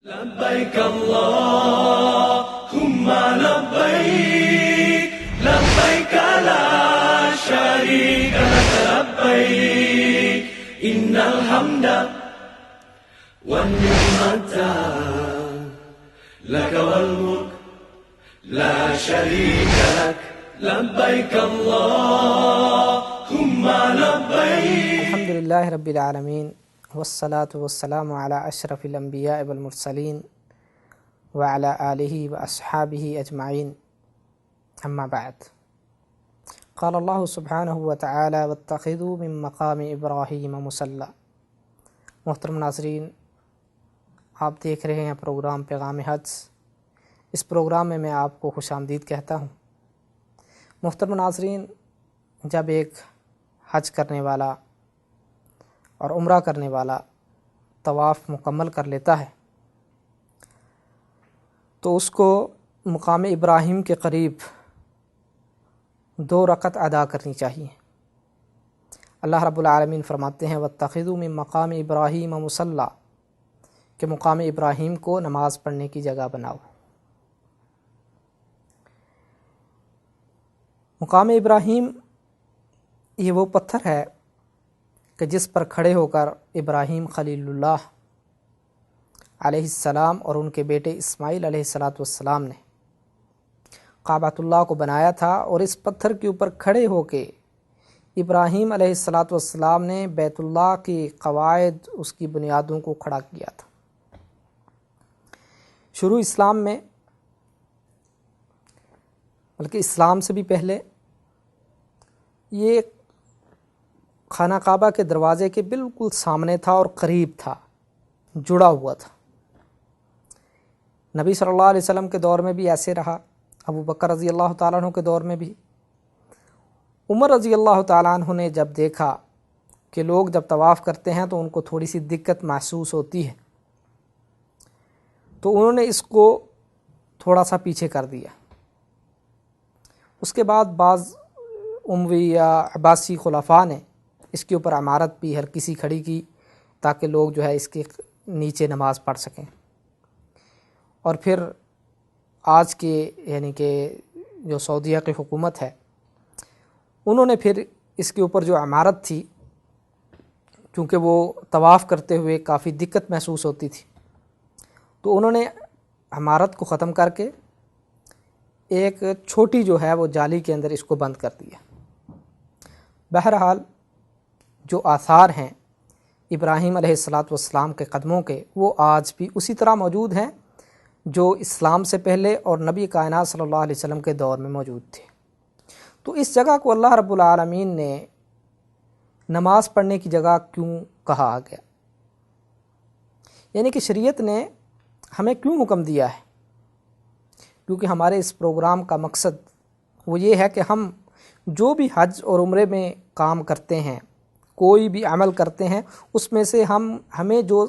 لبيك اللهم لبيك لبيك لا شريك لك لبيك إن الحمد والنعمة لك والملك لا شريك لك لبيك اللهم لبيك. الحمد للہ رب العالمین والصلاة والسلام علی اشرف الانبیاء والمرسلین وعلی آلہ واصحابہ اجمعین اما بعد. قال اللہ سبحانہ وتعالی واتخذوا من مقام ابراہیم مصلی. محترم ناظرین، آپ دیکھ رہے ہیں پروگرام پیغام حج. اس پروگرام میں آپ کو خوش آمدید کہتا ہوں. محترم ناظرین، جب ایک حج کرنے والا اور عمرہ کرنے والا طواف مکمل کر لیتا ہے تو اس کو مقام ابراہیم کے قریب 2 رکعت ادا کرنی چاہیے. اللہ رب العالمین فرماتے ہیں واتخذوا من مقام ابراہیم مصلی، کہ مقام ابراہیم کو نماز پڑھنے کی جگہ بناؤ. مقام ابراہیم یہ وہ پتھر ہے کہ جس پر کھڑے ہو کر ابراہیم خلیل اللہ علیہ السلام اور ان کے بیٹے اسماعیل علیہ السلام نے کعبۃ اللہ کو بنایا تھا، اور اس پتھر کے اوپر کھڑے ہو کے ابراہیم علیہ السلام نے بیت اللہ کی قواعد، اس کی بنیادوں کو کھڑا کیا تھا. شروع اسلام میں، بلکہ اسلام سے بھی پہلے، یہ خانہ کعبہ کے دروازے کے بالکل سامنے تھا اور قریب تھا، جڑا ہوا تھا. نبی صلی اللہ علیہ وسلم کے دور میں بھی ایسے رہا، ابو بکر رضی اللہ تعالیٰ عنہ کے دور میں بھی. عمر رضی اللہ تعالیٰ عنہ نے جب دیکھا کہ لوگ جب طواف کرتے ہیں تو ان کو تھوڑی سی دقت محسوس ہوتی ہے، تو انہوں نے اس کو تھوڑا سا پیچھے کر دیا. اس کے بعد بعض اموی یا عباسی خلفاء نے اس کے اوپر عمارت بھی ہلکی سی کھڑی کی تاکہ لوگ جو ہے اس کے نیچے نماز پڑھ سکیں. اور پھر آج کے یعنی کہ جو سعودیہ کی حکومت ہے، انہوں نے پھر اس کے اوپر جو عمارت تھی، کیونکہ وہ طواف کرتے ہوئے کافی دقت محسوس ہوتی تھی، تو انہوں نے عمارت کو ختم کر کے ایک چھوٹی جو ہے وہ جالی کے اندر اس کو بند کر دیا. بہرحال جو آثار ہیں ابراہیم علیہ السلام کے قدموں کے، وہ آج بھی اسی طرح موجود ہیں جو اسلام سے پہلے اور نبی کائنات صلی اللہ علیہ وسلم کے دور میں موجود تھے. تو اس جگہ کو اللہ رب العالمین نے نماز پڑھنے کی جگہ کیوں کہا گیا؟ یعنی کہ شریعت نے ہمیں کیوں حکم دیا ہے؟ کیونکہ ہمارے اس پروگرام کا مقصد وہ یہ ہے کہ ہم جو بھی حج اور عمرے میں کام کرتے ہیں، کوئی بھی عمل کرتے ہیں، اس میں سے ہمیں جو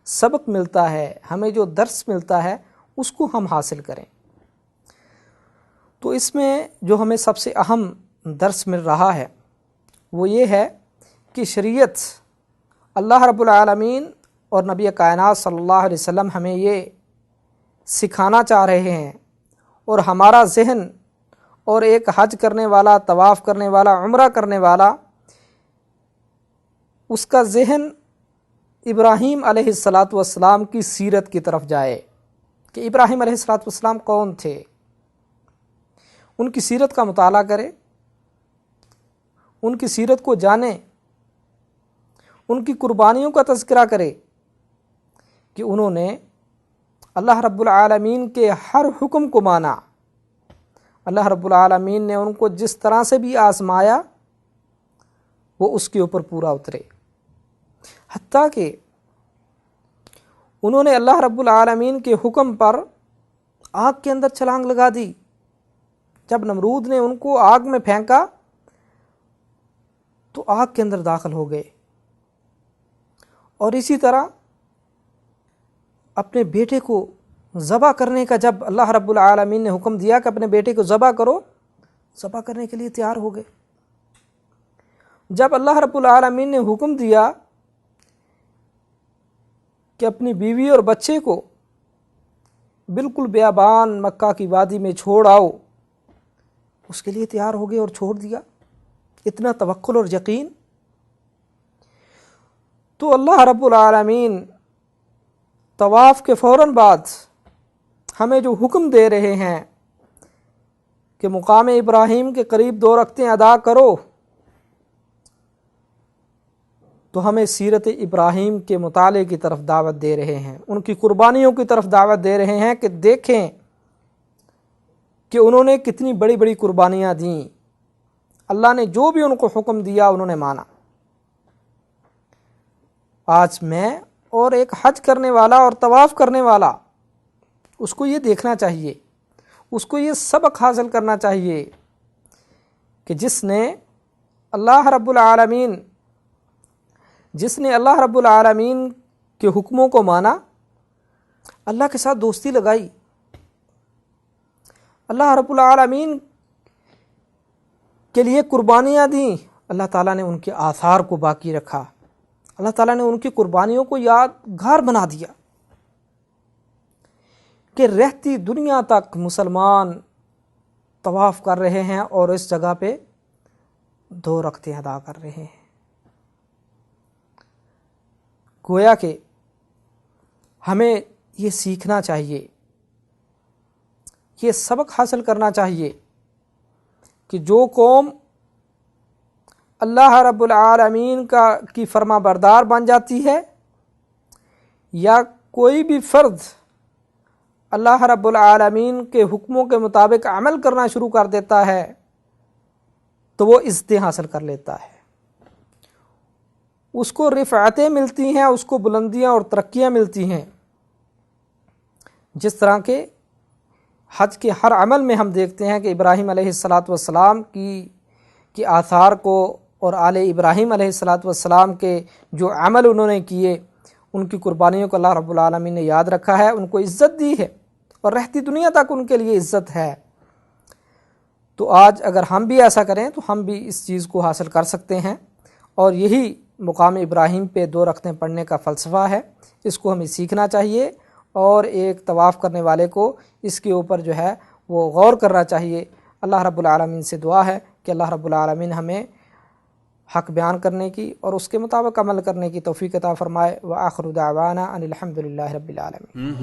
سبق ملتا ہے، ہمیں جو درس ملتا ہے، اس کو ہم حاصل کریں. تو اس میں جو ہمیں سب سے اہم درس مل رہا ہے وہ یہ ہے کہ شریعت، اللہ رب العالمین اور نبی کائنات صلی اللہ علیہ وسلم ہمیں یہ سکھانا چاہ رہے ہیں، اور ہمارا ذہن اور ایک حج کرنے والا، طواف کرنے والا، عمرہ کرنے والا، اس کا ذہن ابراہیم علیہ السلام کی سیرت کی طرف جائے کہ ابراہیم علیہ السلام کون تھے. ان کی سیرت کا مطالعہ کرے، ان کی سیرت کو جانے، ان کی قربانیوں کا تذکرہ کرے کہ انہوں نے اللہ رب العالمین کے ہر حکم کو مانا. اللہ رب العالمین نے ان کو جس طرح سے بھی آزمایا وہ اس کے اوپر پورا اترے، حتیٰ کہ انہوں نے اللہ رب العالمین کے حکم پر آگ کے اندر چھلانگ لگا دی. جب نمرود نے ان کو آگ میں پھینکا تو آگ کے اندر داخل ہو گئے. اور اسی طرح اپنے بیٹے کو ذبح کرنے کا جب اللہ رب العالمین نے حکم دیا کہ اپنے بیٹے کو ذبح کرو، ذبح کرنے کے لیے تیار ہو گئے. جب اللہ رب العالمین نے حکم دیا کہ اپنی بیوی اور بچے کو بالکل بیابان مکہ کی وادی میں چھوڑ آؤ، اس کے لیے تیار ہو گئے اور چھوڑ دیا، اتنا توکل اور یقین۔ تو اللہ رب العالمین طواف کے فوراً بعد ہمیں جو حکم دے رہے ہیں کہ مقام ابراہیم کے قریب 2 رکعتیں ادا کرو، تو ہمیں سیرت ابراہیم کے مطالعے کی طرف دعوت دے رہے ہیں، ان کی قربانیوں کی طرف دعوت دے رہے ہیں کہ دیکھیں کہ انہوں نے کتنی بڑی بڑی قربانیاں دیں، اللہ نے جو بھی ان کو حکم دیا انہوں نے مانا۔ آج میں اور ایک حج کرنے والا اور طواف کرنے والا، اس کو یہ دیکھنا چاہیے، اس کو یہ سبق حاصل کرنا چاہیے کہ جس نے اللہ رب العالمین کے حکموں کو مانا، اللہ کے ساتھ دوستی لگائی، اللہ رب العالمین کے لیے قربانیاں دیں، اللہ تعالیٰ نے ان کے آثار کو باقی رکھا، اللہ تعالیٰ نے ان کی قربانیوں کو یادگار بنا دیا کہ رہتی دنیا تک مسلمان طواف کر رہے ہیں اور اس جگہ پہ 2 رکعتیں ادا کر رہے ہیں۔ گویا کہ ہمیں یہ سیکھنا چاہیے، یہ سبق حاصل کرنا چاہیے کہ جو قوم اللہ رب العالمین کی فرما بردار بن جاتی ہے، یا کوئی بھی فرد اللہ رب العالمین کے حکموں کے مطابق عمل کرنا شروع کر دیتا ہے تو وہ عزتیں حاصل کر لیتا ہے، اس کو رفعتیں ملتی ہیں، اس کو بلندیاں اور ترقیاں ملتی ہیں۔ جس طرح کے حج کے ہر عمل میں ہم دیکھتے ہیں کہ ابراہیم علیہ السلام کی آثار کو اور آل ابراہیم علیہ السلام کے جو عمل انہوں نے کیے، ان کی قربانیوں کو اللہ رب العالمین نے یاد رکھا ہے، ان کو عزت دی ہے اور رہتی دنیا تک ان کے لیے عزت ہے۔ تو آج اگر ہم بھی ایسا کریں تو ہم بھی اس چیز کو حاصل کر سکتے ہیں، اور یہی مقام ابراہیم پہ 2 رکعتیں پڑھنے کا فلسفہ ہے، اس کو ہمیں سیکھنا چاہیے، اور ایک طواف کرنے والے کو اس کے اوپر جو ہے وہ غور کرنا چاہیے۔ اللہ رب العالمین سے دعا ہے کہ اللہ رب العالمین ہمیں حق بیان کرنے کی اور اس کے مطابق عمل کرنے کی توفیق عطا فرمائے۔ وآخر دعوانا ان الحمد للہ رب العالمین۔